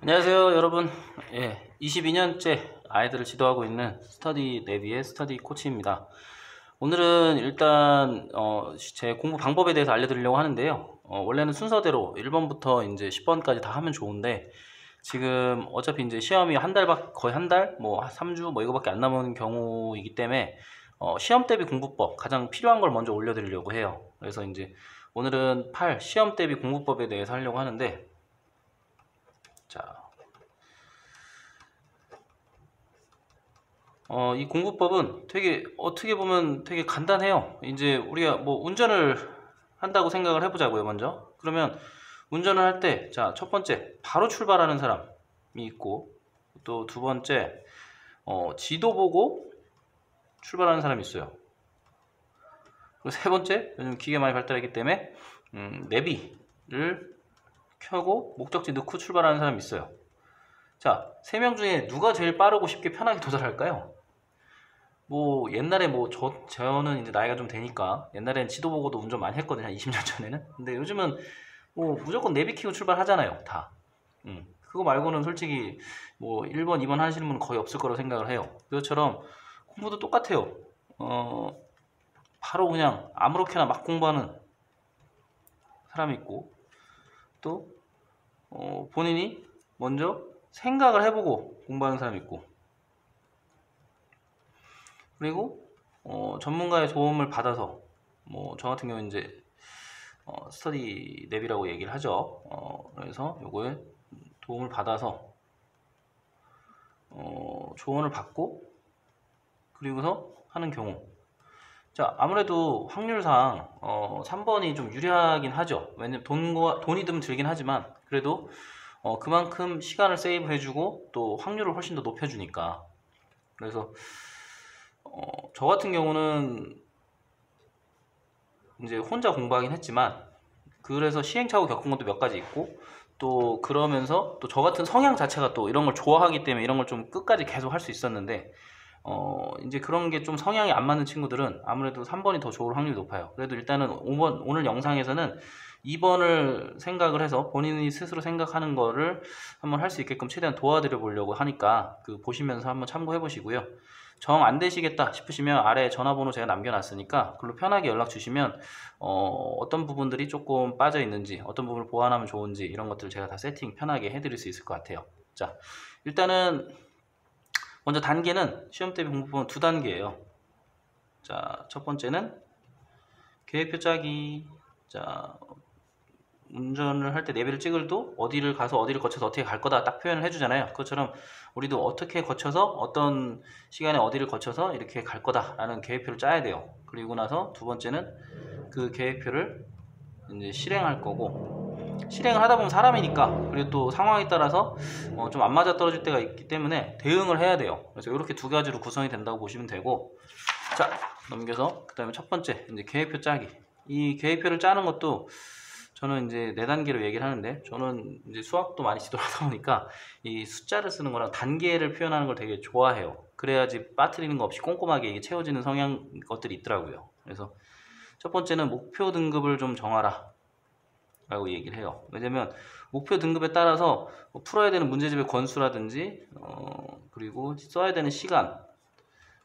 안녕하세요 여러분. 22년째 아이들을 지도하고 있는 스터디 내비의 스터디 코치입니다. 오늘은 일단 제 공부 방법에 대해서 알려드리려고 하는데요. 원래는 순서대로 1번부터 이제 10번까지 다 하면 좋은데, 지금 어차피 이제 시험이 거의 한 달, 뭐 3주 뭐 이거밖에 안 남은 경우이기 때문에 시험 대비 공부법 가장 필요한 걸 먼저 올려드리려고 해요. 그래서 이제 오늘은 시험 대비 공부법에 대해서 하려고 하는데, 자, 이 공부법은 되게 어떻게 보면 되게 간단해요. 이제 우리가 뭐 운전을 한다고 생각을 해보자고요. 먼저 그러면 운전을 할 때, 자, 첫 번째 바로 출발하는 사람이 있고, 또 두 번째 지도 보고 출발하는 사람이 있어요. 그리고 세 번째, 요즘 기계 많이 발달했기 때문에 내비를 켜고 목적지 넣고 출발하는 사람이 있어요. 자, 세 명 중에 누가 제일 빠르고 쉽게 편하게 도달할까요? 뭐 옛날에 저는 이제 나이가 좀 되니까 옛날엔 지도 보고도 운전 많이 했거든요, 한 20년 전에는. 근데 요즘은 뭐 무조건 내비 키고 출발하잖아요, 다. 그거 말고는 솔직히 뭐 1번, 2번 하시는 분은 거의 없을 거라고 생각을 해요. 그것처럼 공부도 똑같아요. 바로 그냥 아무렇게나 막 공부하는 사람이 있고, 또 본인이 먼저 생각을 해보고 공부하는 사람이 있고, 그리고 전문가의 도움을 받아서, 뭐 저 같은 경우는 이제 스터디 랩이라고 얘기를 하죠. 그래서 요거에 도움을 받아서 조언을 받고 그리고서 하는 경우. 자, 아무래도 확률상 3번이 좀 유리하긴 하죠. 왜냐면 돈이 좀 들긴 하지만, 그래도 그만큼 시간을 세이브 해주고 또 확률을 훨씬 더 높여주니까. 그래서 저 같은 경우는 이제 혼자 공부하긴 했지만, 그래서 시행착오 겪은 것도 몇 가지 있고, 또 그러면서 또 저 같은 성향 자체가 또 이런 걸 좋아하기 때문에 이런 걸 좀 끝까지 계속 할 수 있었는데, 이제 그런 게 좀 성향이 안 맞는 친구들은 아무래도 3번이 더 좋을 확률이 높아요. 그래도 일단은 오늘 영상에서는 2번을 생각을 해서 본인이 스스로 생각하는 거를 한번 할 수 있게끔 최대한 도와드려 보려고 하니까, 보시면서 한번 참고해 보시고요. 정 안 되시겠다 싶으시면 아래 전화번호 제가 남겨놨으니까 그걸로 편하게 연락 주시면 어떤 부분들이 조금 빠져 있는지, 어떤 부분을 보완하면 좋은지, 이런 것들을 제가 다 세팅 편하게 해드릴 수 있을 것 같아요. 자, 일단은 먼저 단계는 시험 대비 공부법은 2단계예요. 자, 첫 번째는 계획표 짜기. 자, 운전을 할 때 내비를 찍을도 어디를 가서 어디를 거쳐서 어떻게 갈 거다 딱 표현을 해주잖아요. 그것처럼 우리도 어떻게 거쳐서 어떤 시간에 어디를 거쳐서 이렇게 갈 거다 라는 계획표를 짜야 돼요. 그리고 나서 두 번째는 그 계획표를 이제 실행할 거고, 실행을 하다 보면 사람이니까, 그리고 또 상황에 따라서 좀 안 맞아 떨어질 때가 있기 때문에 대응을 해야 돼요. 그래서 이렇게 두 가지로 구성이 된다고 보시면 되고, 자, 넘겨서 그 다음에 첫 번째 이제 계획표 짜기. 이 계획표를 짜는 것도 저는 이제 4단계로 얘기를 하는데, 저는 이제 수학도 많이 지도하다 보니까 이 숫자를 쓰는 거랑 단계를 표현하는 걸 되게 좋아해요. 그래야지 빠뜨리는 거 없이 꼼꼼하게 이게 채워지는 성향 것들이 있더라고요. 그래서 첫 번째는 목표 등급을 좀 정하라 라고 얘기를 해요. 왜냐면 목표 등급에 따라서 풀어야 되는 문제집의 권수라든지 그리고 써야 되는 시간,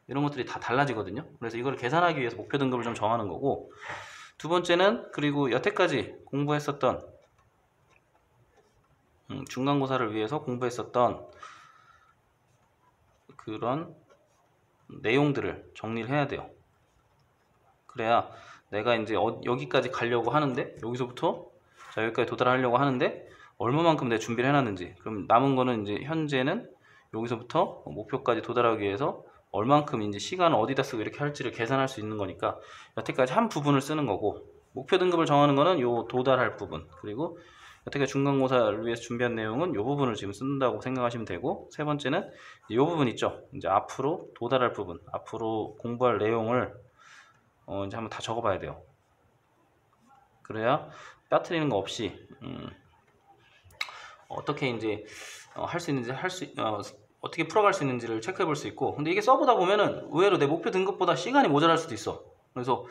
이런 것들이 다 달라지거든요. 그래서 이걸 계산하기 위해서 목표 등급을 좀 정하는 거고, 두 번째는 그리고 여태까지 공부했었던 중간고사를 위해서 공부했었던 그런 내용들을 정리를 해야 돼요. 그래야 내가 이제 여기까지 가려고 하는데, 여기서부터 자 여기까지 도달하려고 하는데 얼마만큼 내가 준비를 해놨는지, 그럼 남은 거는 이제 현재는 여기서부터 목표까지 도달하기 위해서 얼만큼 이제 시간을 어디다 쓰고 이렇게 할지를 계산할 수 있는 거니까, 여태까지 한 부분을 쓰는 거고, 목표 등급을 정하는 거는 요 도달할 부분, 그리고 여태까지 중간고사를 위해서 준비한 내용은 요 부분을 지금 쓴다고 생각하시면 되고, 세 번째는 요 부분 있죠. 이제 앞으로 도달할 부분, 앞으로 공부할 내용을 이제 한번 다 적어봐야 돼요. 그래야 빠뜨리는 거 없이 어떻게 이제 할 수 있는지 어떻게 풀어갈 수 있는지를 체크해 볼 수 있고. 근데 이게 써보다 보면은 의외로 내 목표 등급보다 시간이 모자랄 수도 있어. 그래서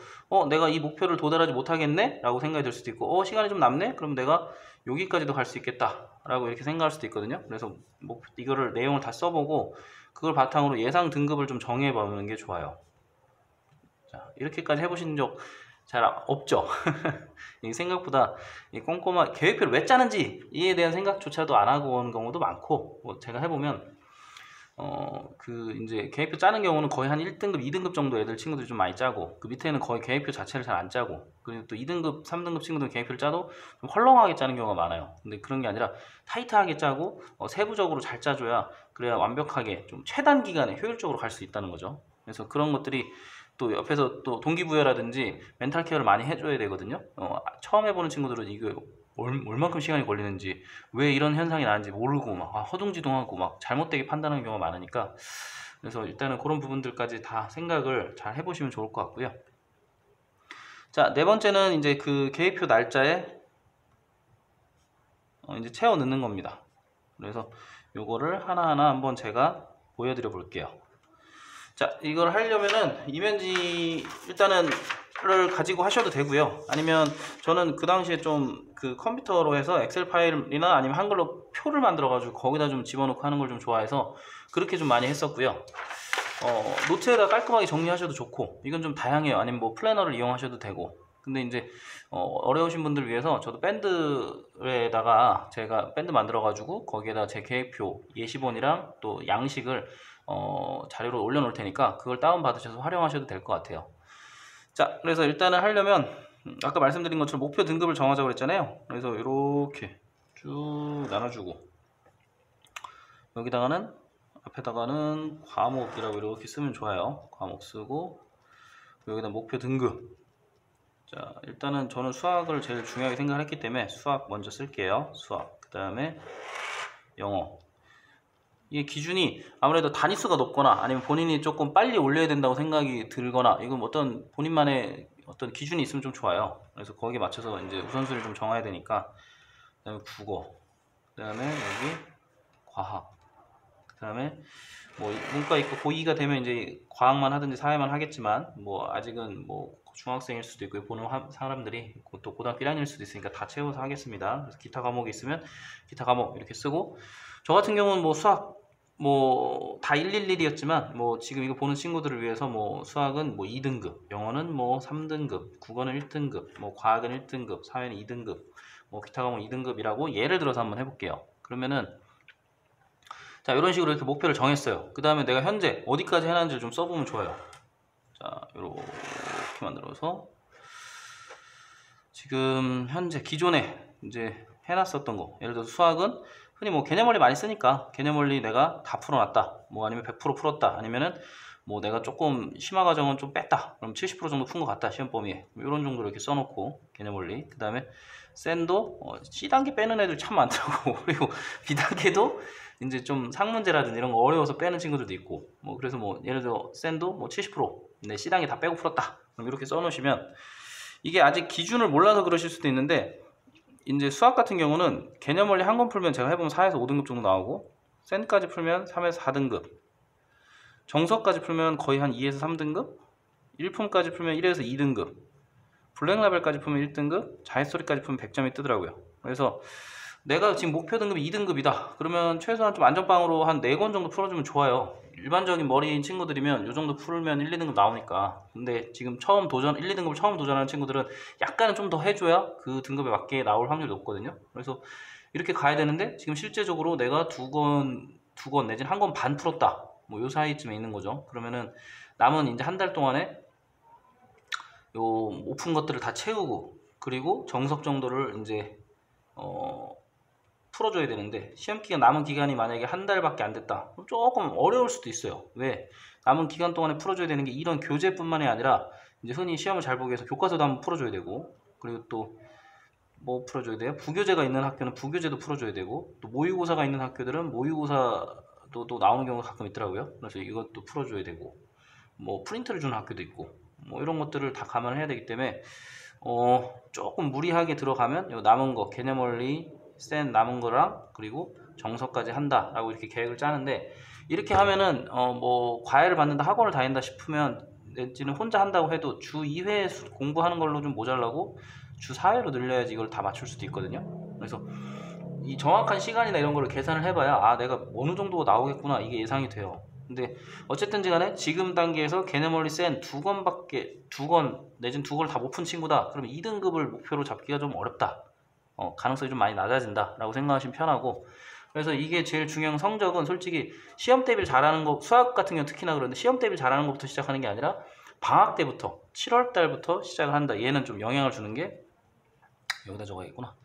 내가 이 목표를 도달하지 못하겠네? 라고 생각이 들 수도 있고 시간이 좀 남네? 그럼 내가 여기까지도 갈 수 있겠다 라고 이렇게 생각할 수도 있거든요. 그래서 이거를 내용을 다 써보고 그걸 바탕으로 예상 등급을 좀 정해보는 게 좋아요. 자, 이렇게까지 해보신 적 잘 없죠? 생각보다 꼼꼼한 계획표를 왜 짜는지 이에 대한 생각조차도 안 하고 온 경우도 많고, 제가 해보면 이제 계획표 짜는 경우는 거의 한 1등급, 2등급 정도 애들 친구들이 좀 많이 짜고, 그 밑에는 거의 계획표 자체를 잘 안 짜고, 그리고 또 2등급, 3등급 친구들은 계획표를 짜도 좀 헐렁하게 짜는 경우가 많아요. 근데 그런 게 아니라 타이트하게 짜고 세부적으로 잘 짜줘야, 그래야 완벽하게 좀 최단 기간에 효율적으로 갈 수 있다는 거죠. 그래서 그런 것들이 또 옆에서 또 동기부여라든지 멘탈 케어를 많이 해줘야 되거든요. 처음 해보는 친구들은 이거 얼만큼 시간이 걸리는지, 왜 이런 현상이 나는지 모르고 막 허둥지둥하고 막 잘못되게 판단하는 경우가 많으니까, 그래서 일단은 그런 부분들까지 다 생각을 잘 해보시면 좋을 것 같고요. 자, 네 번째는 이제 그 계획표 날짜에 이제 채워 넣는 겁니다. 그래서 요거를 하나하나 한번 제가 보여드려 볼게요. 자, 이걸 하려면은 이면지 일단은 를 가지고 하셔도 되고요. 아니면 저는 그 당시에 좀 그 컴퓨터로 해서 엑셀 파일이나 아니면 한글로 표를 만들어 가지고 거기다 좀 집어넣고 하는 걸 좀 좋아해서 그렇게 좀 많이 했었고요. 노트에다 깔끔하게 정리하셔도 좋고, 이건 좀 다양해요. 아니면 뭐 플래너를 이용하셔도 되고. 근데 이제 어려우신 분들 위해서 저도 밴드에다가 제가 밴드 만들어 가지고 거기에다 제 계획표 예시본이랑 또 양식을 자료로 올려 놓을 테니까 그걸 다운 받으셔서 활용하셔도 될 것 같아요. 자, 그래서 일단은 하려면 아까 말씀드린 것처럼 목표 등급을 정하자고 그랬잖아요. 그래서 이렇게 쭉 나눠주고, 여기다가는 앞에다가는 과목이라고 이렇게 쓰면 좋아요. 과목 쓰고, 여기다 목표 등급. 자, 일단은 저는 수학을 제일 중요하게 생각을 했기 때문에 수학 먼저 쓸게요. 수학. 그 다음에 영어. 이게 기준이 아무래도 단위수가 높거나 아니면 본인이 조금 빨리 올려야 된다고 생각이 들거나, 이건 어떤 본인만의 어떤 기준이 있으면 좀 좋아요. 그래서 거기에 맞춰서 이제 우선순위를 좀 정해야 되니까, 그 다음에 국어, 그 다음에 여기 과학, 그 다음에 뭐 문과 있고 고2가 되면 이제 과학만 하든지 사회만 하겠지만, 뭐 아직은 뭐 중학생일 수도 있고 보는 사람들이 또 고등학교 1학년일 수도 있으니까 다 채워서 하겠습니다. 그래서 기타 과목이 있으면 기타 과목 이렇게 쓰고, 저 같은 경우는 뭐 수학 뭐 다 111이었지만 뭐 지금 이거 보는 친구들을 위해서 뭐 수학은 뭐 2등급, 영어는 뭐 3등급, 국어는 1등급, 뭐 과학은 1등급, 사회는 2등급, 뭐 기타 과목 2등급이라고 예를 들어서 한번 해볼게요. 그러면은 자, 이런 식으로 이렇게 목표를 정했어요. 그 다음에 내가 현재 어디까지 해놨는지를 좀 써보면 좋아요. 자, 이렇게 만들어서 지금 현재 기존에 이제 해놨었던 거, 예를 들어서 수학은 흔히 뭐 개념원리 많이 쓰니까 개념원리 내가 다 풀어놨다, 뭐 아니면 100% 풀었다, 아니면은 뭐 내가 조금 심화 과정은 좀 뺐다, 그럼 70% 정도 푼 것 같다 시험 범위에, 이런 정도로 이렇게 써놓고 개념원리. 그 다음에 센도 C단계 빼는 애들 참 많더라고. 그리고 B단계도 이제 좀 상문제라든지 이런 거 어려워서 빼는 친구들도 있고, 뭐 그래서 뭐 예를 들어 센도 뭐 70% 네, C단계 다 빼고 풀었다, 그럼 이렇게 써놓으시면, 이게 아직 기준을 몰라서 그러실 수도 있는데, 이제 수학 같은 경우는 개념원리 한 권 풀면 제가 해보면 4에서 5등급 정도 나오고, 센까지 풀면 3에서 4등급, 정석까지 풀면 거의 한 2에서 3등급, 일품까지 풀면 1에서 2등급, 블랙라벨까지 풀면 1등급, 자릿소리까지 풀면 100점이 뜨더라고요. 그래서 내가 지금 목표 등급이 2등급이다 그러면 최소한 좀 안전빵으로 한 4권 정도 풀어주면 좋아요. 일반적인 머리인 친구들이면 이 정도 풀면 1, 2등급 나오니까. 근데 지금 처음 도전, 1, 2등급을 처음 도전하는 친구들은 약간은 좀 더 해줘야 그 등급에 맞게 나올 확률이 높거든요. 그래서 이렇게 가야 되는데, 지금 실제적으로 내가 두 권 내지는 한 권 반 풀었다, 뭐 요 사이쯤에 있는 거죠. 그러면은 남은 이제 한 달 동안에 요 오픈 것들을 다 채우고, 그리고 정석 정도를 이제 풀어줘야 되는데, 시험기간 남은 기간이 만약에 한 달밖에 안 됐다, 그럼 조금 어려울 수도 있어요. 왜? 남은 기간 동안에 풀어줘야 되는 게 이런 교재뿐만이 아니라, 이제 흔히 시험을 잘 보기 위해서 교과서도 한번 풀어줘야 되고, 그리고 또 뭐 풀어줘야 돼요? 부교재가 있는 학교는 부교재도 풀어줘야 되고, 또 모의고사가 있는 학교들은 모의고사도 또 나오는 경우가 가끔 있더라고요. 그래서 이것도 풀어줘야 되고, 뭐 프린트를 주는 학교도 있고, 뭐 이런 것들을 다 감안을 해야 되기 때문에 조금 무리하게 들어가면 요 남은 거 개념원리 센 남은 거랑 그리고 정석까지 한다 라고 이렇게 계획을 짜는데, 이렇게 하면은 뭐 과외를 받는다, 학원을 다닌다 싶으면 내지는 혼자 한다고 해도 주 2회 공부하는 걸로 좀 모자라고 주 4회로 늘려야지 이걸 다 맞출 수도 있거든요. 그래서 이 정확한 시간이나 이런 거를 계산을 해봐야 아 내가 어느 정도가 나오겠구나 이게 예상이 돼요. 근데 어쨌든지 간에 지금 단계에서 개념원리 센 두 권 내지는 두 권을 다 못 푼 친구다. 그러면 2등급을 목표로 잡기가 좀 어렵다. 가능성이 좀 많이 낮아진다 라고 생각하시면 편하고, 그래서 이게 제일 중요한 성적은 솔직히 시험 대비를 잘하는 거, 수학 같은 경우는 특히나 그런데 시험 대비를 잘하는 것부터 시작하는 게 아니라 방학 때부터 7월 달부터 시작을 한다. 얘는 좀 영향을 주는 게 여기다 적어야겠구나.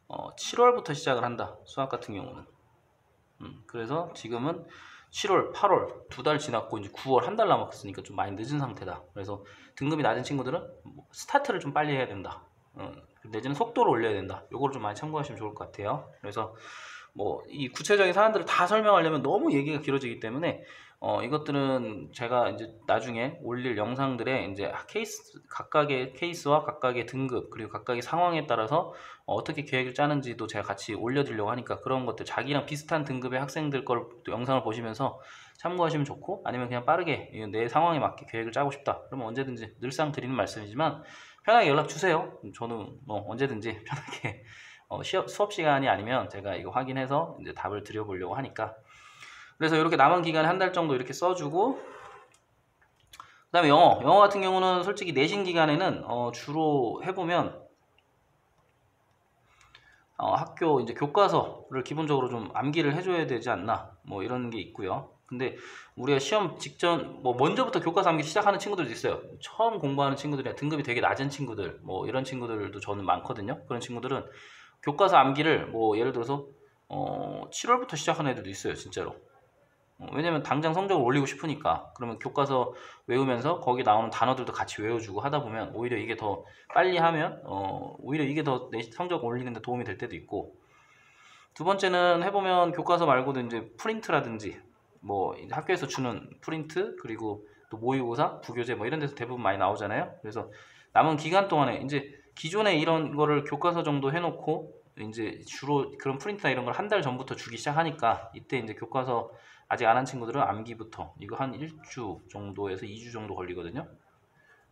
7월부터 시작을 한다. 수학 같은 경우는. 그래서 지금은 7월, 8월 두 달 지났고 이제 9월 한 달 남았으니까 좀 많이 늦은 상태다. 그래서 등급이 낮은 친구들은 스타트를 좀 빨리 해야 된다. 내지는 속도를 올려야 된다. 요거를 좀 많이 참고하시면 좋을 것 같아요. 그래서 뭐 이 구체적인 사안들을 다 설명하려면 너무 얘기가 길어지기 때문에 이것들은 제가 이제 나중에 올릴 영상들에 이제 각각의 케이스와 각각의 등급 그리고 각각의 상황에 따라서 어떻게 계획을 짜는지도 제가 같이 올려드리려고 하니까 그런 것들 자기랑 비슷한 등급의 학생들 걸 영상을 보시면서 참고하시면 좋고, 아니면 그냥 빠르게 내 상황에 맞게 계획을 짜고 싶다 그러면 언제든지 늘상 드리는 말씀이지만 편하게 연락 주세요. 저는 언제든지 편하게 수업 시간이 아니면 제가 이거 확인해서 이제 답을 드려보려고 하니까. 그래서 이렇게 남은 기간에 한 달 정도 이렇게 써주고, 그 다음에 영어 같은 경우는 솔직히 내신 기간에는 주로 해보면 학교 이제 교과서를 기본적으로 좀 암기를 해줘야 되지 않나 뭐 이런 게 있고요. 근데 우리가 시험 직전 뭐 먼저부터 교과서 암기 시작하는 친구들도 있어요. 처음 공부하는 친구들이 등급이 되게 낮은 친구들 뭐 이런 친구들도 저는 많거든요. 그런 친구들은 교과서 암기를 뭐 예를 들어서 7월부터 시작하는 애들도 있어요, 진짜로. 왜냐면 당장 성적을 올리고 싶으니까. 그러면 교과서 외우면서 거기 나오는 단어들도 같이 외워주고 하다 보면 오히려 이게 더 빨리 하면 오히려 이게 더 내 성적 올리는데 도움이 될 때도 있고, 두 번째는 해보면 교과서 말고도 이제 프린트라든지 뭐 학교에서 주는 프린트 그리고 또 모의고사, 부교재 뭐 이런 데서 대부분 많이 나오잖아요. 그래서 남은 기간 동안에 이제 기존에 이런 거를 교과서 정도 해놓고 이제 주로 그런 프린트나 이런 걸 한 달 전부터 주기 시작하니까 이때 이제 교과서 아직 안 한 친구들은 암기부터 이거 한 1주 정도에서 2주 정도 걸리거든요.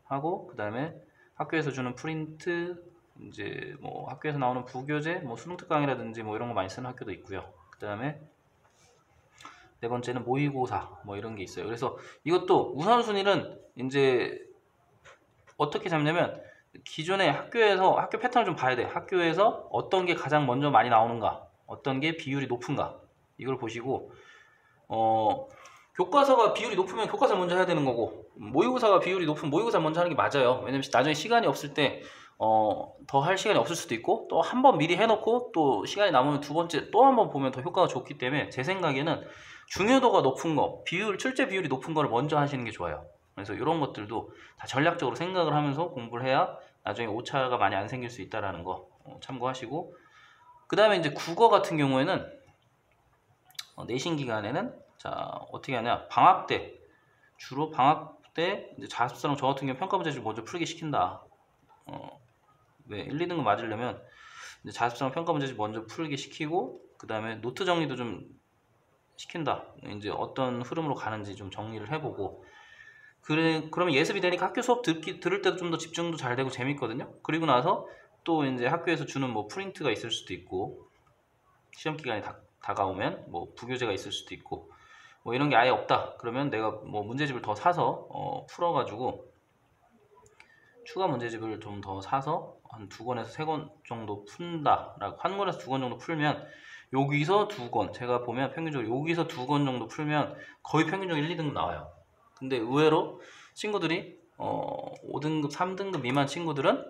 하고 그 다음에 학교에서 주는 프린트 이제 뭐 학교에서 나오는 부교재 뭐 수능특 강이라든지 뭐 이런 거 많이 쓰는 학교도 있고요. 그 다음에 네 번째는 모의고사 뭐 이런 게 있어요. 그래서 이것도 우선순위는 이제 어떻게 잡냐면 기존에 학교에서 학교 패턴을 좀 봐야 돼. 학교에서 어떤 게 가장 먼저 많이 나오는가, 어떤 게 비율이 높은가 이걸 보시고 교과서가 비율이 높으면 교과서 먼저 해야 되는 거고, 모의고사가 비율이 높으면 모의고사 먼저 하는 게 맞아요. 왜냐면 나중에 시간이 없을 때 더 할 시간이 없을 수도 있고, 또 한 번 미리 해놓고 또 시간이 남으면 두 번째 또 한 번 보면 더 효과가 좋기 때문에 제 생각에는 중요도가 높은 거, 출제 비율이 높은 거를 먼저 하시는 게 좋아요. 그래서 이런 것들도 다 전략적으로 생각을 하면서 공부를 해야 나중에 오차가 많이 안 생길 수 있다는 거 참고하시고, 그 다음에 이제 국어 같은 경우에는 내신 기간에는 자 어떻게 하냐, 방학 때 주로 방학 때 이제 자습서랑 저 같은 경우 평가 문제집 먼저 풀게 시킨다. 왜 1, 2등급 맞으려면 이제 자습서랑 평가 문제집 먼저 풀게 시키고, 그 다음에 노트 정리도 좀 시킨다. 이제 어떤 흐름으로 가는지 좀 정리를 해보고, 그러면 예습이 되니까 학교 수업 들을 때도 좀 더 집중도 잘 되고 재밌거든요. 그리고 나서 또 이제 학교에서 주는 뭐 프린트가 있을 수도 있고, 시험 기간이 다가오면 뭐 부교재가 있을 수도 있고 뭐 이런 게 아예 없다 그러면 내가 뭐 문제집을 더 사서 풀어가지고 추가 문제집을 좀 더 사서 한 2권에서 3권 정도 푼다 라고, 1권에서 2권 정도 풀면 여기서 2권, 제가 보면 평균적으로 여기서 2권 정도 풀면 거의 평균적으로 1, 2등급 나와요. 근데 의외로 친구들이 5등급, 3등급 미만 친구들은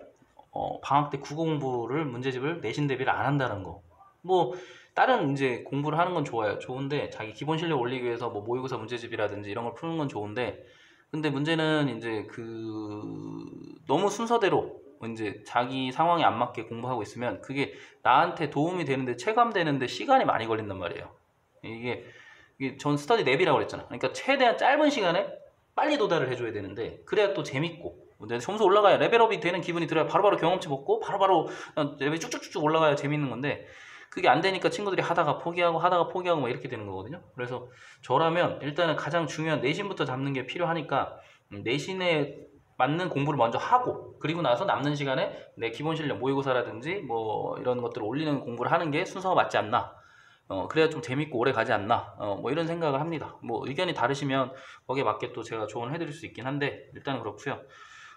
방학 때 국어 공부를 문제집을 내신 대비를 안 한다는 거. 뭐 다른 이제 공부를 하는 건 좋은데 자기 기본 실력 올리기 위해서 뭐 모의고사 문제집이라든지 이런 걸 푸는 건 좋은데, 근데 문제는 이제 너무 순서대로 이제 자기 상황에 안 맞게 공부하고 있으면 그게 나한테 도움이 되는데 체감되는데 시간이 많이 걸린단 말이에요. 이게 전 스터디 랩이라고 그랬잖아. 그러니까 최대한 짧은 시간에 빨리 도달을 해줘야 되는데 그래야 또 재밌고 내 점수 올라가야 레벨업이 되는 기분이 들어야 바로바로 경험치 먹고 바로바로 레벨이 쭉쭉쭉 올라가야 재밌는 건데, 그게 안 되니까 친구들이 하다가 포기하고 막 이렇게 되는 거거든요. 그래서 저라면 일단은 가장 중요한 내신부터 잡는 게 필요하니까 내신에 맞는 공부를 먼저 하고, 그리고 나서 남는 시간에 내 기본 실력 모의고사라든지 뭐 이런 것들을 올리는 공부를 하는 게 순서가 맞지 않나. 그래야 좀 재밌고 오래 가지 않나. 뭐 이런 생각을 합니다. 뭐 의견이 다르시면 거기에 맞게 또 제가 조언을 해드릴 수 있긴 한데, 일단은 그렇고요.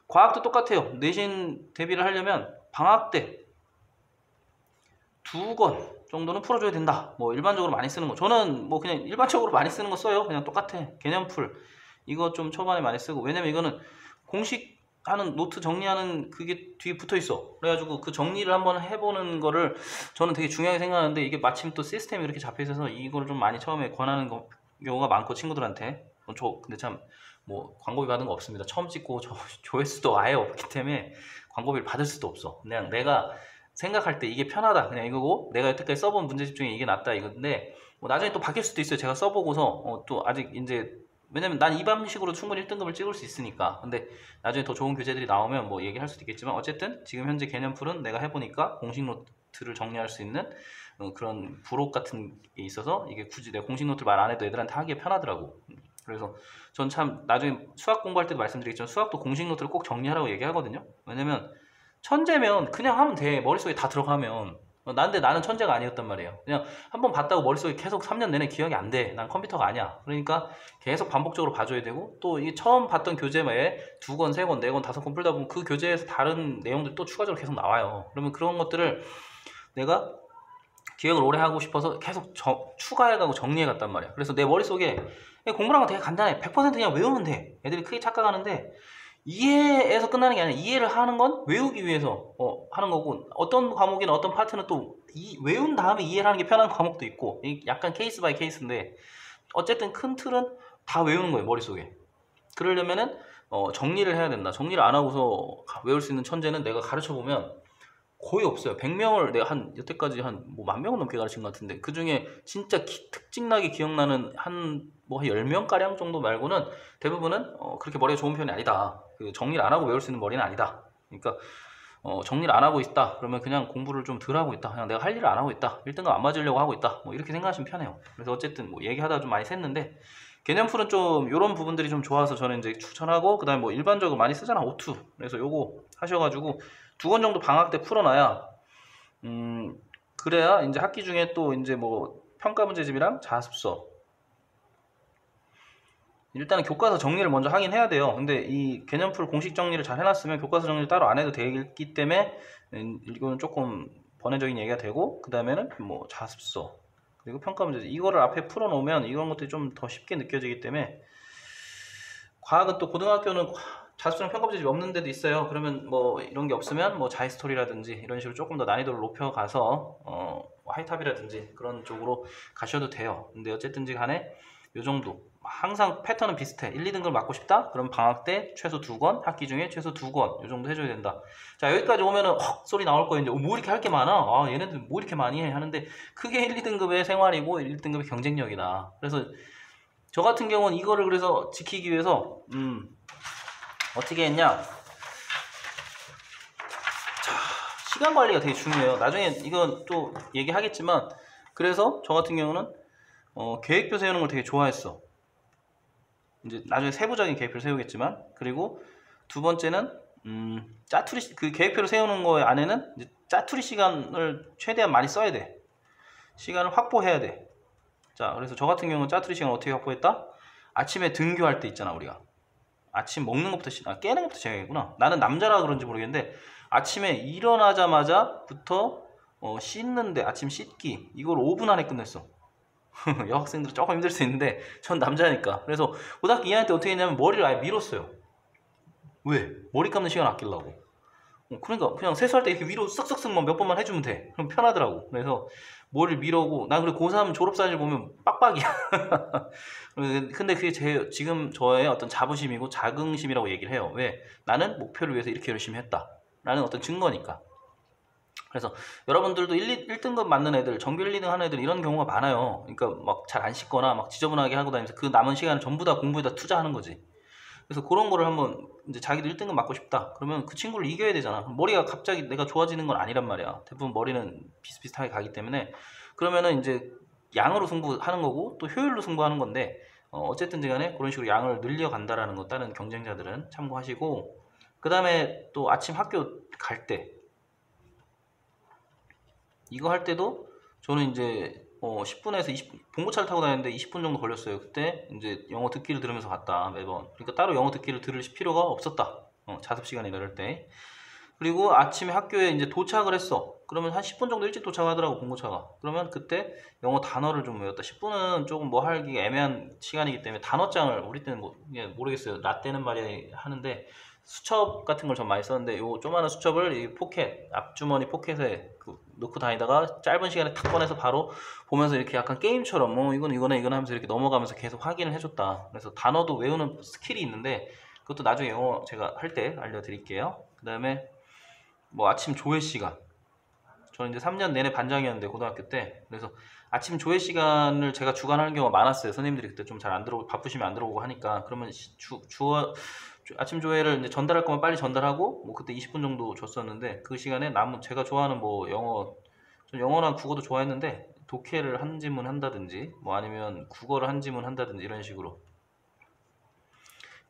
과학도 똑같아요. 내신 대비를 하려면 방학 때 2권 정도는 풀어줘야 된다. 뭐 일반적으로 많이 쓰는 거, 저는 뭐 그냥 일반적으로 많이 쓰는 거 써요. 그냥 똑같아. 개념풀 이거 좀 초반에 많이 쓰고, 왜냐면 이거는 공식 하는 노트 정리하는 그게 뒤에 붙어 있어. 그래가지고 그 정리를 한번 해보는 거를 저는 되게 중요하게 생각하는데, 이게 마침 또 시스템이 이렇게 잡혀 있어서 이거를 좀 많이 처음에 권하는 경우가 많고, 친구들한테. 근데 참 뭐 광고비 받은 거 없습니다. 처음 찍고 조회수도 아예 없기 때문에 광고비를 받을 수도 없어. 그냥 내가 생각할 때 이게 편하다, 그냥 이거고, 내가 여태까지 써본 문제집 중에 이게 낫다 이건데, 뭐 나중에 또 바뀔 수도 있어요. 제가 써보고서 또 아직 이제, 왜냐면 난 이 방식으로 충분히 1등급을 찍을 수 있으니까. 근데 나중에 더 좋은 교재들이 나오면 뭐 얘기할 수도 있겠지만, 어쨌든 지금 현재 개념풀은 내가 해보니까 공식 노트를 정리할 수 있는 그런 부록 같은 게 있어서, 이게 굳이 내가 공식 노트를 말 안 해도 애들한테 하기에 편하더라고. 그래서 전 참 나중에 수학 공부할 때도 말씀드리겠지만, 수학도 공식 노트를 꼭 정리하라고 얘기하거든요. 왜냐면 천재면 그냥 하면 돼. 머릿속에 다 들어가면. 난데 나는 천재가 아니었단 말이에요. 그냥 한번 봤다고 머릿속에 계속 3년 내내 기억이 안 돼. 난 컴퓨터가 아니야. 그러니까 계속 반복적으로 봐줘야 되고, 또 이 처음 봤던 교재 외에 2권, 3권, 4권, 5권 풀다 보면 그 교재에서 다른 내용들이 또 추가적으로 계속 나와요. 그러면 그런 것들을 내가 기억을 오래 하고 싶어서 계속 추가해가고 정리해갔단 말이야. 그래서 내 머릿속에 공부란 건 되게 간단해. 100% 그냥 외우면 돼. 애들이 크게 착각하는데, 이해에서 끝나는 게 아니라 이해를 하는 건 외우기 위해서 하는 거고, 어떤 과목이나 어떤 파트는 또 외운 다음에 이해를 하는 게 편한 과목도 있고, 약간 케이스 바이 케이스인데, 어쨌든 큰 틀은 다 외우는 거예요, 머릿속에. 그러려면은 정리를 해야 된다. 정리를 안 하고서 외울 수 있는 천재는 내가 가르쳐보면 거의 없어요. 100명을 내가 여태까지 뭐 10,000명은 넘게 가르친 것 같은데, 그 중에 진짜 특징나게 기억나는 한 10명가량 정도 말고는 대부분은 그렇게 머리가 좋은 편이 아니다. 그 정리를 안 하고 외울 수 있는 머리는 아니다. 그러니까 정리를 안 하고 있다. 그러면 그냥 공부를 좀 덜 하고 있다. 그냥 내가 할 일을 안 하고 있다. 1등급 안 맞으려고 하고 있다. 뭐 이렇게 생각하시면 편해요. 그래서 어쨌든 뭐 얘기하다 좀 많이 샜는데, 개념풀은 좀 이런 부분들이 좀 좋아서 저는 이제 추천하고, 그 다음에 뭐 일반적으로 많이 쓰잖아, 오투. 그래서 요거 하셔가지고 2권 정도 방학 때 풀어놔야, 그래야 이제 학기 중에 또 이제 뭐 평가 문제집이랑 자습서, 일단은 교과서 정리를 먼저 하긴 해야 돼요. 근데 이 개념풀 공식 정리를 잘 해놨으면 교과서 정리를 따로 안 해도 되기 때문에, 이거는 조금 번외적인 얘기가 되고, 그 다음에는 뭐 자습서, 그리고 평가 문제, 이거를 앞에 풀어놓으면 이런 것들이 좀 더 쉽게 느껴지기 때문에. 과학은 또 고등학교는 자습성 평가 문제집이 없는 데도 있어요. 그러면 뭐 이런 게 없으면 뭐 자히스토리라든지 이런 식으로 조금 더 난이도를 높여가서 하이탑이라든지 그런 쪽으로 가셔도 돼요. 근데 어쨌든지 간에 요 정도, 항상 패턴은 비슷해. 1, 2등급을 맞고 싶다? 그럼 방학 때 최소 2권, 학기 중에 최소 2권 요 정도 해줘야 된다. 자, 여기까지 오면은 소리 나올 거예요. 이제 뭐 이렇게 할 게 많아? 아, 얘네들 뭐 이렇게 많이 해? 하는데, 그게 1, 2등급의 생활이고 1, 2등급의 경쟁력이다. 그래서 저 같은 경우는 이거를 그래서 지키기 위해서 어떻게 했냐, 시간 관리가 되게 중요해요. 나중에 이건 또 얘기하겠지만, 그래서 저 같은 경우는 계획표 세우는 걸 되게 좋아했어. 이제 나중에 세부적인 계획표를 세우겠지만, 그리고 두 번째는 짜투리, 그 계획표를 세우는 거에 안에는 이제 짜투리 시간을 최대한 많이 써야 돼. 시간을 확보해야 돼. 자, 그래서 저 같은 경우는 짜투리 시간을 어떻게 확보했다? 아침에 등교할 때 있잖아, 우리가. 아침 먹는 것부터 깨는 것부터 시작이구나. 나는 남자라 그런지 모르겠는데, 아침에 일어나자마자부터 씻는데, 아침 씻기 이걸 5분 안에 끝냈어. 여학생들은 조금 힘들 수 있는데 전 남자니까. 그래서 고등학교 2학년 때 어떻게 했냐면, 머리를 아예 밀었어요. 왜? 머리 감는 시간 아끼려고. 그러니까 그냥 세수할 때 이렇게 위로 쓱쓱쓱 몇 번만 해주면 돼. 그럼 편하더라고. 그래서 머리를 밀어오고, 난 그리고 고3 졸업사진을 보면 빡빡이야. 근데 그게 지금 저의 어떤 자부심이고 자긍심이라고 얘기를 해요. 왜? 나는 목표를 위해서 이렇게 열심히 했다 라는 어떤 증거니까. 그래서 여러분들도 1등급 맞는 애들, 정규 1, 2등 하는 애들 이런 경우가 많아요. 그러니까 막 잘 안 씻거나 막 지저분하게 하고 다니면서 그 남은 시간을 전부 다 공부에다 투자하는 거지. 그래서 그런 거를 한번, 이제 자기도 1등급 맞고 싶다 그러면 그 친구를 이겨야 되잖아. 머리가 갑자기 내가 좋아지는 건 아니란 말이야. 대부분 머리는 비슷비슷하게 가기 때문에. 그러면은 이제 양으로 승부하는 거고, 또 효율로 승부하는 건데, 어쨌든 간에 그런 식으로 양을 늘려간다라는 거 다른 경쟁자들은 참고하시고, 그 다음에 또 아침 학교 갈 때 이거 할 때도 저는 이제 10분에서 20분 봉고차를 타고 다녔는데 20분 정도 걸렸어요. 그때 이제 영어 듣기를 들으면서 갔다 매번. 그러니까 따로 영어 듣기를 들을 필요가 없었다. 자습 시간에 이럴 때. 그리고 아침에 학교에 이제 도착을 했어. 그러면 한 10분 정도 일찍 도착하더라고, 봉고차가. 그러면 그때 영어 단어를 좀 외웠다. 10분은 조금 뭐 하기 애매한 시간이기 때문에 단어장을, 우리 때는 뭐 모르겠어요. 라떼는 말이 하는데 수첩 같은 걸 좀 많이 썼는데, 요 조그마한 수첩을 이 포켓, 앞주머니 포켓에 넣고 다니다가 짧은 시간에 탁 꺼내서 바로 보면서 이렇게 약간 게임처럼 이거는 하면서 이렇게 넘어가면서 계속 확인을 해줬다. 그래서 단어도 외우는 스킬이 있는데 그것도 나중에 영어 제가 할 때 알려드릴게요. 그 다음에 뭐 아침 조회 시간, 저는 이제 3년 내내 반장이었는데 고등학교 때, 그래서 아침 조회 시간을 제가 주관하는 경우가 많았어요. 선생님들이 그때 좀 잘 안 들어오고 바쁘시면 안 들어오고 하니까. 그러면 아침 조회를 이제 전달할 거면 빨리 전달하고, 뭐 그때 20분 정도 줬었는데, 그 시간에 남은 제가 좋아하는 뭐 전 영어랑 국어도 좋아했는데 독해를 한 지문 한다든지 뭐 아니면 국어를 한 지문 한다든지 이런 식으로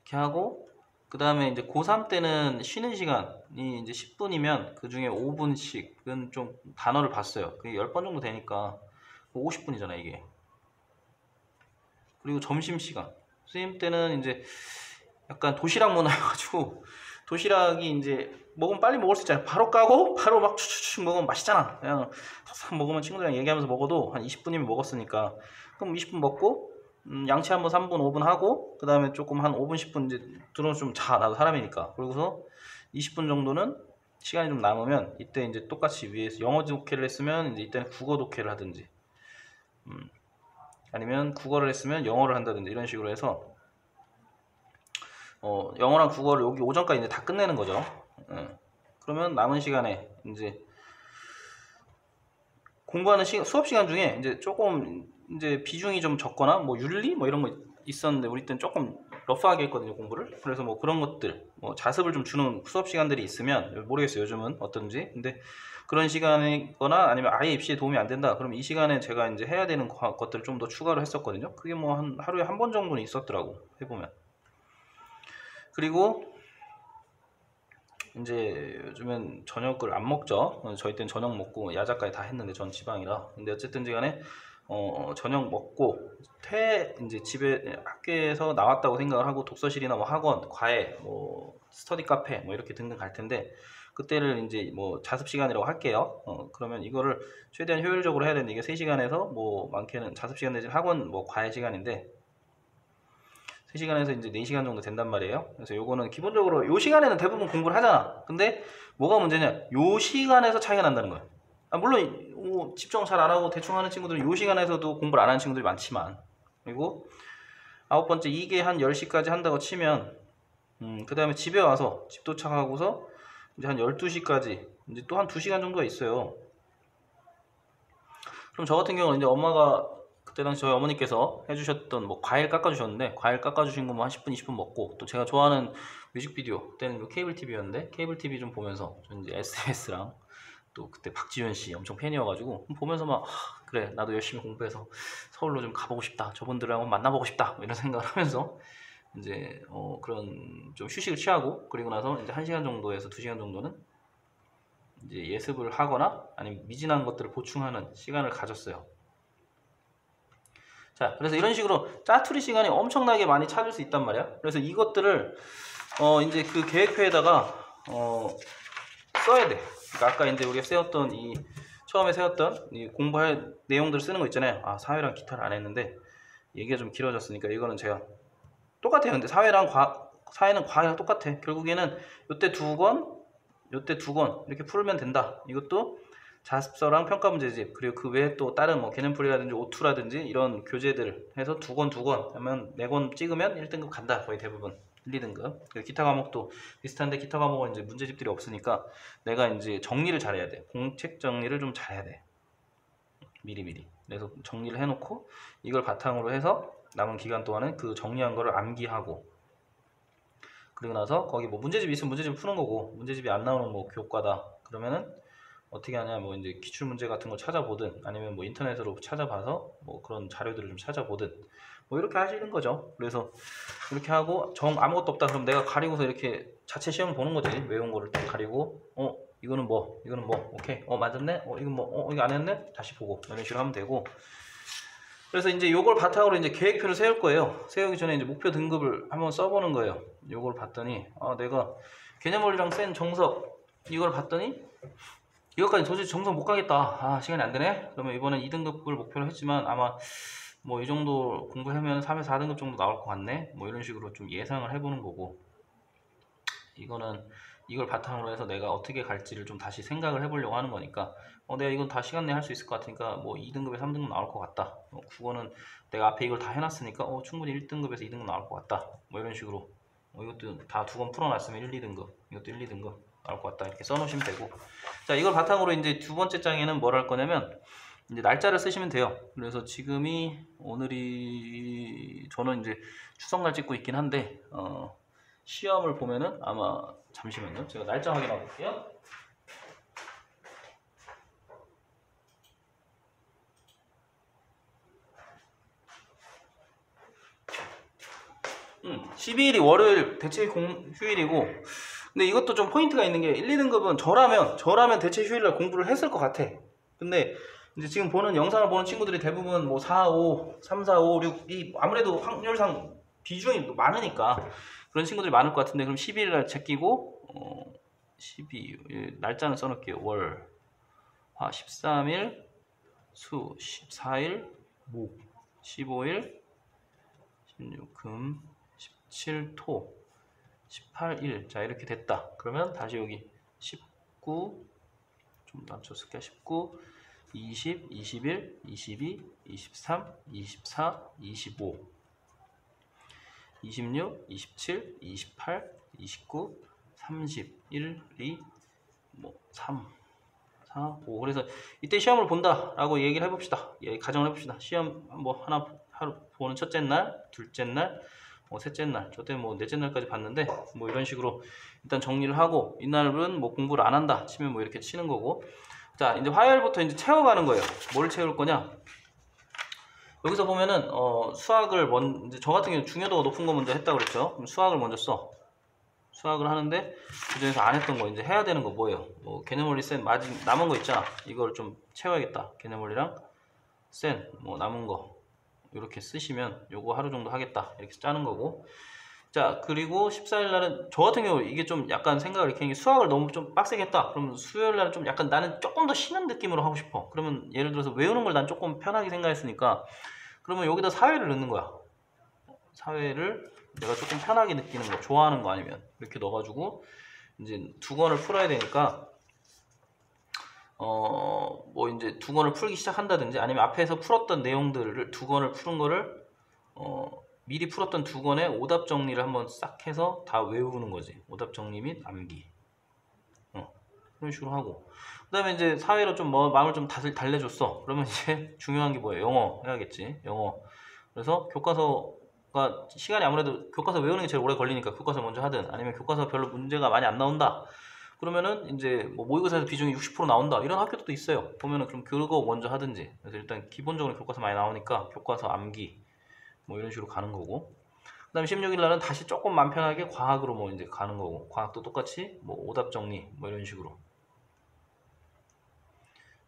이렇게 하고, 그 다음에 이제 고3 때는 쉬는 시간이 이제 10분이면 그 중에 5분씩은 좀 단어를 봤어요. 그게 10번 정도 되니까 50분이잖아 이게. 그리고 점심시간, 선생님 때는 이제 약간 도시락 문화여가지고 도시락이 이제 먹으면 빨리 먹을 수 있잖아요. 바로 까고 바로 막 추추추 먹으면 맛있잖아. 그냥 싹 먹으면 친구들이랑 얘기하면서 먹어도 한 20분이면 먹었으니까, 그럼 20분 먹고 양치 한번 3분 5분 하고, 그 다음에 조금 한 5분 10분 이제 들어서 좀 자, 나도 사람이니까. 그러고서 20분 정도는 시간이 좀 남으면 이때 이제 똑같이 위에서 영어 독해를 했으면 이제 이때는 국어 독해를 하든지, 아니면 국어를 했으면 영어를 한다든지 이런 식으로 해서 영어랑 국어를 여기 오전까지 이제 다 끝내는 거죠. 그러면 남은 시간에 이제 공부하는 수업 시간 중에 이제 조금 이제 비중이 좀 적거나 뭐 윤리 뭐 이런 거 있었는데, 우리 때는 조금 러프하게 했거든요, 공부를. 그래서 뭐 그런 것들, 뭐 자습을 좀 주는 수업 시간들이 있으면, 모르겠어요 요즘은 어떤지, 근데 그런 시간이거나 아니면 아예 입시에 도움이 안 된다, 그럼 이 시간에 제가 이제 해야 되는 것들을 좀 더 추가로 했었거든요. 그게 뭐 한 하루에 한 번 정도는 있었더라고, 해보면. 그리고 이제 요즘엔 저녁을 안 먹죠. 저희 때는 저녁 먹고 야자까지 다 했는데, 전 지방이라. 근데 어쨌든지 간에 저녁 먹고 이제 집에 학교에서 나왔다고 생각을 하고 독서실이나 뭐 학원, 과외, 뭐 스터디 카페 뭐 이렇게 등등 갈 텐데, 그때를 이제 뭐 자습 시간이라고 할게요. 그러면 이거를 최대한 효율적으로 해야 되는데, 이게 3시간에서 뭐 많게는 자습 시간 내지 학원 뭐 과외 시간인데 3시간에서 이제 4시간 정도 된단 말이에요. 그래서 요거는 기본적으로 요 시간에는 대부분 공부를 하잖아. 근데 뭐가 문제냐, 요 시간에서 차이가 난다는 거야. 물론 집중 잘 안 하고 대충 하는 친구들은 요 시간에서도 공부를 안 하는 친구들이 많지만, 그리고 9번째, 이게 한 10시까지 한다고 치면 그 다음에 집에 와서 집 도착하고서 이제 한 12시까지 이제 또 한 2시간 정도가 있어요. 그럼 저 같은 경우는 이제 엄마가 그때 당시 저희 어머니께서 해주셨던 뭐 과일 깎아주셨는데, 과일 깎아주신 거 뭐 한 10분 20분 먹고, 또 제가 좋아하는 뮤직비디오, 그때는 케이블 TV였는데 케이블 TV 좀 보면서, 저는 이제 SBS랑 또 그때 박지윤 씨 엄청 팬이어가지고 보면서 막 그래 나도 열심히 공부해서 서울로 좀 가보고 싶다, 저분들을 한번 만나보고 싶다, 뭐 이런 생각을 하면서 이제 그런 좀 휴식을 취하고, 그리고 나서 이제 1시간 정도에서 2시간 정도는 이제 예습을 하거나 아니면 미진한 것들을 보충하는 시간을 가졌어요. 자, 그래서 이런 식으로 짜투리 시간이 엄청나게 많이 찾을 수 있단 말이야. 그래서 이것들을 이제 그 계획표에다가 써야 돼. 그러니까 아까 이제 우리가 처음에 세웠던 이 공부할 내용들을 쓰는 거 있잖아요. 사회랑 기타를 안 했는데 얘기가 좀 길어졌으니까 이거는 제가 똑같아요. 근데 사회는 과학이랑 똑같아. 결국에는 요때 2권, 요때 2권 이렇게 풀면 된다. 이것도 자습서랑 평가문제집, 그리고 그 외에 또 다른 뭐 개념풀이라든지 오투라든지 이런 교재들 해서 2권 하면 4권 찍으면 1등급 간다. 거의 대부분 1, 2등급. 기타 과목도 비슷한데, 기타 과목은 이제 문제집들이 없으니까 내가 이제 정리를 잘해야 돼. 공책 정리를 좀 잘해야 돼, 미리미리. 그래서 정리를 해놓고 이걸 바탕으로 해서 남은 기간 동안은 그 정리한 거를 암기하고, 그리고 나서 거기 뭐 문제집이 있으면 문제집 푸는 거고, 문제집이 안 나오는 뭐 교과다 그러면은 어떻게 하냐, 뭐 이제 기출문제 같은 걸 찾아보든 아니면 뭐 인터넷으로 찾아봐서 뭐 그런 자료들을 좀 찾아보든 뭐 이렇게 하시는 거죠. 그래서 이렇게 하고 아무것도 없다 그럼 내가 가리고서 이렇게 자체 시험 보는 거지. 외운 거를 딱 가리고 이거는 뭐 오케이 맞았네, 이건 뭐 이거 안 했네, 다시 보고 이런 식으로 하면 되고. 그래서 이제 요걸 바탕으로 이제 계획표를 세울 거예요. 세우기 전에 이제 목표 등급을 한번 써보는 거예요. 요걸 봤더니 내가 개념원리랑 센 정석 이걸 봤더니 이것까지 도저히 정석 못 가겠다. 시간이 안 되네. 그러면 이번엔 2등급을 목표로 했지만 아마 뭐 이 정도 공부하면 3에서 4등급 정도 나올 것 같네. 뭐 이런 식으로 좀 예상을 해보는 거고, 이걸 바탕으로 해서 내가 어떻게 갈지를 좀 다시 생각을 해보려고 하는 거니까 내가 이건 다 시간 내에 할 수 있을 것 같으니까 뭐 2등급에 3등급 나올 것 같다. 국어는 내가 앞에 이걸 다 해놨으니까 충분히 1등급에서 2등급 나올 것 같다. 뭐 이런 식으로 이것도 다 두 번 풀어놨으면 1, 2등급, 이것도 1, 2등급 나올 것 같다. 이렇게 써놓으시면 되고, 자, 이걸 바탕으로 이제 두 번째 장에는 뭘 할 거냐면 이제 날짜를 쓰시면 돼요. 그래서 지금이 오늘이 저는 이제 추석날 찍고 있긴 한데 시험을 보면은 아마, 잠시만요, 제가 날짜 확인해 볼게요. 음, 12일이 월요일 대체 휴일이고, 근데 이것도 좀 포인트가 있는 게 1, 2등급은 저라면 대체 휴일날 공부를 했을 것 같아. 근데 이제 지금 보는 영상을 보는 친구들이 대부분 뭐 4, 5, 3, 4, 5, 6, 이 아무래도 확률상 비중이 많으니까 그런 친구들이 많을 것 같은데, 그럼 12일날 제끼고 12, 날짜는 써놓을게요. 월, 화, 13일, 수, 14일, 목, 15일, 16, 금, 17, 토, 18일. 자, 이렇게 됐다. 그러면 다시 여기 19, 좀 낮췄을게. 19, 20, 21, 22, 23, 24, 25, 26, 27, 28, 29, 30, 1, 2, 뭐 3, 4, 5. 그래서 이때 시험을 본다 라고 얘기를 해봅시다. 가정을 해봅시다. 시험 뭐 하루 보는 첫째 날, 둘째 날, 셋째 날, 저때 뭐 넷째 날까지 봤는데, 뭐 이런 식으로 일단 정리를 하고, 이날은 뭐 공부를 안 한다 치면 뭐 이렇게 치는 거고. 자, 이제 화요일부터 이제 채워가는 거예요. 뭘 채울 거냐? 여기서 보면은 수학을 이제 저 같은 경우 중요도가 높은 거 먼저 했다고 그랬죠. 그럼 수학을 먼저 써. 수학을 하는데 그중에서 안 했던 거, 이제 해야 되는 거 뭐예요? 뭐 개념원리 센 남은 거 있잖아. 이걸 좀 채워야겠다. 개념원리랑 센 뭐 남은 거 이렇게 쓰시면 요거 하루 정도 하겠다 이렇게 짜는 거고. 자, 그리고 14일 날은 저 같은 경우 이게 좀 약간 생각을 이렇게, 수학을 너무 좀 빡세게 했다. 그러면 수요일 날은 좀 약간 나는 조금 더 쉬는 느낌으로 하고 싶어. 그러면 예를 들어서 외우는 걸 난 조금 편하게 생각했으니까, 그러면 여기다 사회를 넣는 거야. 사회를 내가 조금 편하게 느끼는 거, 좋아하는 거 아니면 이렇게 넣어가지고 이제 두 권을 풀어야 되니까 뭐 이제 두 권을 풀기 시작한다든지, 아니면 앞에서 풀었던 내용들을 두 권을 푸는 거를 미리 풀었던 두 권의 오답 정리를 한번 싹 해서 다 외우는 거지. 오답 정리 및 암기. 그런 식으로 하고, 그 다음에 이제 사회로 좀 마음을 좀 달래줬어. 그러면 이제 중요한 게 뭐예요? 영어 해야겠지. 영어. 그래서 교과서가 시간이 아무래도 교과서 외우는 게 제일 오래 걸리니까 교과서 먼저 하든, 아니면 교과서 별로 문제가 많이 안 나온다 그러면은 이제 뭐 모의고사에서 비중이 60% 나온다 이런 학교도 있어요. 보면은 그럼 그거 먼저 하든지. 그래서 일단 기본적으로 교과서 많이 나오니까 교과서 암기 뭐 이런 식으로 가는 거고, 그 다음에 16일 날은 다시 조금 맘 편하게 과학으로 뭐 이제 가는 거고, 과학도 똑같이 뭐 오답 정리 뭐 이런 식으로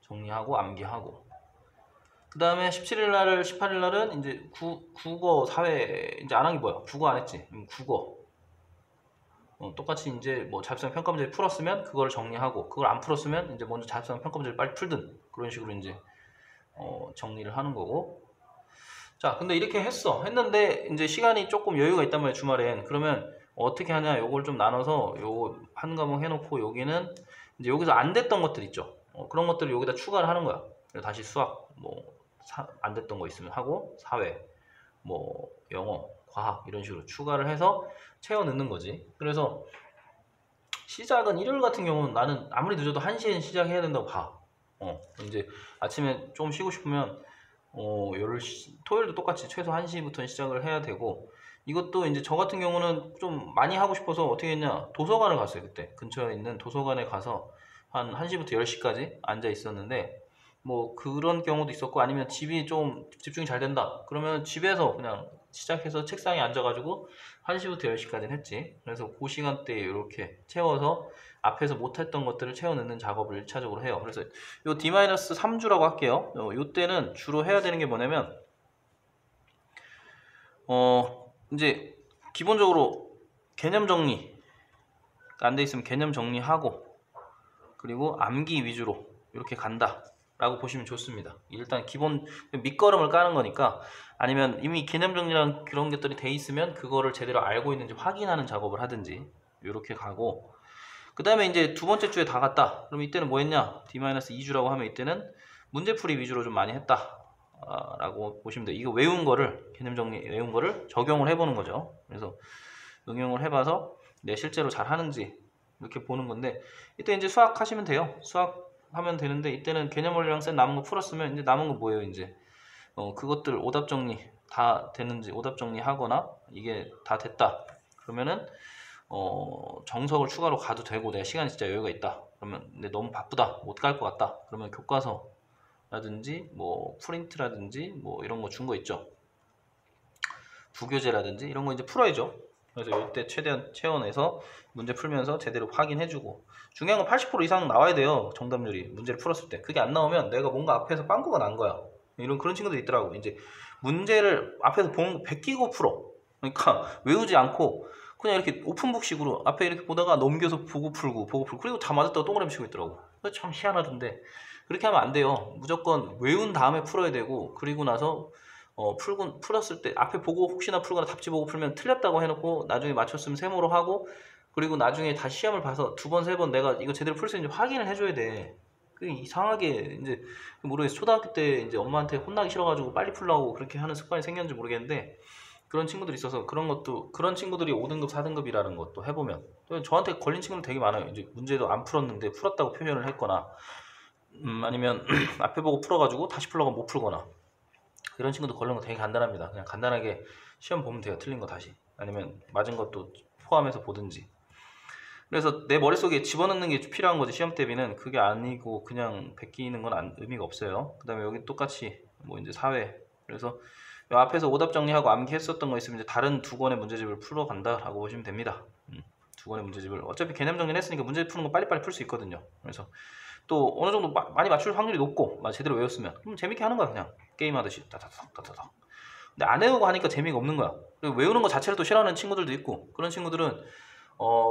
정리하고 암기하고, 그 다음에 17일 날, 18일 날은 이제 국어, 사회 이제 안 한 게 뭐야? 국어 안 했지? 국어. 똑같이 이제 뭐 자습성 평가 문제 풀었으면 그걸 정리하고, 그걸 안 풀었으면 이제 먼저 자습성 평가 문제를 빨리 풀든, 그런 식으로 이제 정리를 하는 거고. 자, 근데 이렇게 했는데 이제 시간이 조금 여유가 있단 말이야, 주말엔. 그러면 어떻게 하냐? 요걸 좀 나눠서 요거 한 과목 해놓고, 여기는 이제 여기서 안 됐던 것들 있죠. 그런 것들을 여기다 추가를 하는 거야. 다시 수학 뭐 안 됐던 거 있으면 하고, 사회 뭐 영어, 과학 이런 식으로 추가를 해서 채워 넣는 거지. 그래서 시작은 일요일 같은 경우는 나는 아무리 늦어도 1시엔 시작해야 된다고 봐. 이제 아침에 좀 쉬고 싶으면 10시, 토요일도 똑같이 최소 1시부터 시작을 해야 되고, 이것도 이제 저 같은 경우는 좀 많이 하고 싶어서 어떻게 했냐, 도서관을 갔어요. 그때 근처에 있는 도서관에 가서 한 1시부터 10시까지 앉아 있었는데 뭐 그런 경우도 있었고, 아니면 집이 좀 집중이 잘 된다 그러면 집에서 그냥 시작해서 책상에 앉아가지고 1시부터 10시까지는 했지. 그래서 그 시간대에 이렇게 채워서 앞에서 못했던 것들을 채워 넣는 작업을 1차적으로 해요. 그래서 요 D-3주라고 할게요. 요 때는 주로 해야 되는 게 뭐냐면 이제 기본적으로 개념 정리 안 돼 있으면 개념 정리하고, 그리고 암기 위주로 이렇게 간다 라고 보시면 좋습니다. 일단 기본 밑거름을 까는 거니까, 아니면 이미 개념 정리랑 그런 것들이 돼 있으면 그거를 제대로 알고 있는지 확인하는 작업을 하든지 이렇게 가고, 그 다음에 이제 두 번째 주에 다 갔다. 그럼 이때는 뭐 했냐? D-2주라고 하면 이때는 문제풀이 위주로 좀 많이 했다 라고 보시면 돼요. 이거 외운 거를, 개념 정리 외운 거를 적용을 해보는 거죠. 그래서 응용을 해봐서 실제로 잘 하는지 이렇게 보는 건데, 이때 이제 수학 하시면 돼요. 수학 하면 되는데, 이때는 개념 원리랑 쌤 남은 거 풀었으면 이제 남은 거 뭐예요? 이제 그것들 오답 정리 다 됐는지 오답 정리하거나, 이게 다 됐다 그러면은 정석을 추가로 가도 되고, 내가 시간이 진짜 여유가 있다 그러면, 근데 너무 바쁘다 못 갈 것 같다 그러면 교과서라든지 뭐 프린트라든지 뭐 이런 거 준 거 있죠, 부교재라든지 이런 거 이제 풀어야죠. 그래서 이때 최대한 채워내서 문제 풀면서 제대로 확인해주고, 중요한 건 80% 이상 나와야 돼요. 정답률이 문제를 풀었을 때. 그게 안 나오면 내가 뭔가 앞에서 빵꾸가 난 거야. 그런 친구들 있더라고. 이제 문제를 앞에서 베끼고 풀어. 그러니까 외우지 않고 그냥 이렇게 오픈북식으로 앞에 이렇게 보다가 넘겨서 보고 풀고 그리고 다 맞았다고 동그라미 치고 있더라고. 참 희한하던데, 그렇게 하면 안 돼요. 무조건 외운 다음에 풀어야 되고, 그리고 나서 풀었을 때 앞에 보고 혹시나 풀거나 답지 보고 풀면 틀렸다고 해놓고 나중에 맞췄으면 세모로 하고, 그리고 나중에 다시 시험을 봐서 두 번, 세 번 내가 이거 제대로 풀 수 있는지 확인을 해줘야 돼. 그게 이상하게 이제 모르겠어. 초등학교 때 이제 엄마한테 혼나기 싫어가지고 빨리 풀라고 그렇게 하는 습관이 생겼는지 모르겠는데, 그런 친구들이 있어서 그런 친구들이 5등급, 4등급이라는 것도 해보면, 또 저한테 걸린 친구들 되게 많아요. 이제 문제도 안 풀었는데 풀었다고 표현을 했거나, 아니면 앞에 보고 풀어가지고 다시 풀려고 못 풀거나, 이런 친구도 걸린 거 되게 간단합니다. 그냥 간단하게 시험 보면 돼요. 틀린 거 다시, 아니면 맞은 것도 포함해서 보든지. 그래서 내 머릿속에 집어넣는 게 필요한 거지. 시험 대비는 그게 아니고 그냥 베끼는 건 의미가 없어요. 그 다음에 여기 똑같이 뭐 이제 사회, 그래서 앞에서 오답 정리하고 암기했었던 거 있으면 이제 다른 두 권의 문제집을 풀어 간다라고 보시면 됩니다. 두 권의 문제집을 어차피 개념 정리를 했으니까 문제 푸는 거 빨리빨리 풀 수 있거든요. 그래서 또 어느 정도 많이 맞출 확률이 높고 제대로 외웠으면 그럼 재밌게 하는 거야. 그냥 게임하듯이 따다닥. 근데 안 외우고 하니까 재미가 없는 거야. 그리고 외우는 거 자체를 또 싫어하는 친구들도 있고, 그런 친구들은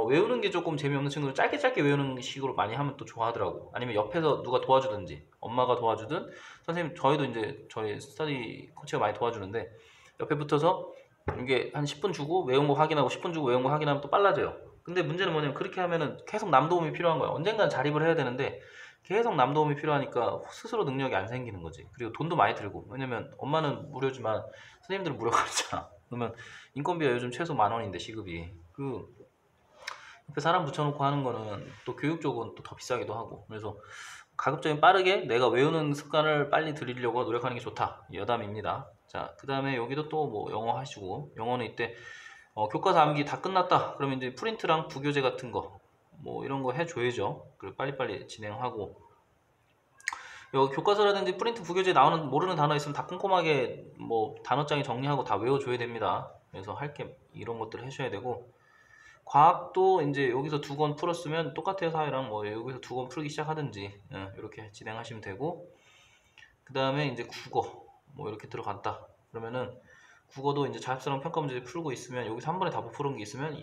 외우는 게 조금 재미없는 친구들 짧게 외우는 식으로 많이 하면 또 좋아하더라고. 아니면 옆에서 누가 도와주든지, 엄마가 도와주든 선생님, 저희도 이제 저희 스터디 코치가 많이 도와주는데, 옆에 붙어서 이게 한 10분 주고 외운 거 확인하고 10분 주고 외운 거 확인하면 또 빨라져요. 근데 문제는 뭐냐면 그렇게 하면은 계속 남 도움이 필요한 거야. 언젠간 자립을 해야 되는데 계속 남 도움이 필요하니까 스스로 능력이 안 생기는 거지. 그리고 돈도 많이 들고, 왜냐면 엄마는 무료지만 선생님들은 무료가 아니잖아. 그러면 인건비가 요즘 최소 10,000원인데 시급이, 옆에 사람 붙여놓고 하는 거는 또 교육 쪽은 또 더 비싸기도 하고, 그래서 가급적이면 빠르게 내가 외우는 습관을 빨리 들이려고 노력하는 게 좋다, 여담입니다. 자, 그 다음에 여기도 또 뭐 영어 하시고, 영어는 이때 교과서 암기 다 끝났다 그러면 이제 프린트랑 부교재 같은 거 뭐 이런 거 해줘야죠. 그리고 빨리빨리 진행하고, 여기 교과서라든지 프린트, 부교재 나오는 모르는 단어 있으면 다 꼼꼼하게 뭐 단어장에 정리하고 다 외워줘야 됩니다. 그래서 할 게 이런 것들을 해줘야 되고, 과학도 이제 여기서 두 권 풀었으면 똑같아요. 사회랑 뭐 여기서 두 권 풀기 시작하든지 이렇게 진행하시면 되고, 그 다음에 이제 국어 뭐 이렇게 들어갔다 그러면은 국어도 이제 자습성 평가 문제 풀고 있으면, 여기서 한 번에 다 못 푸는 게 있으면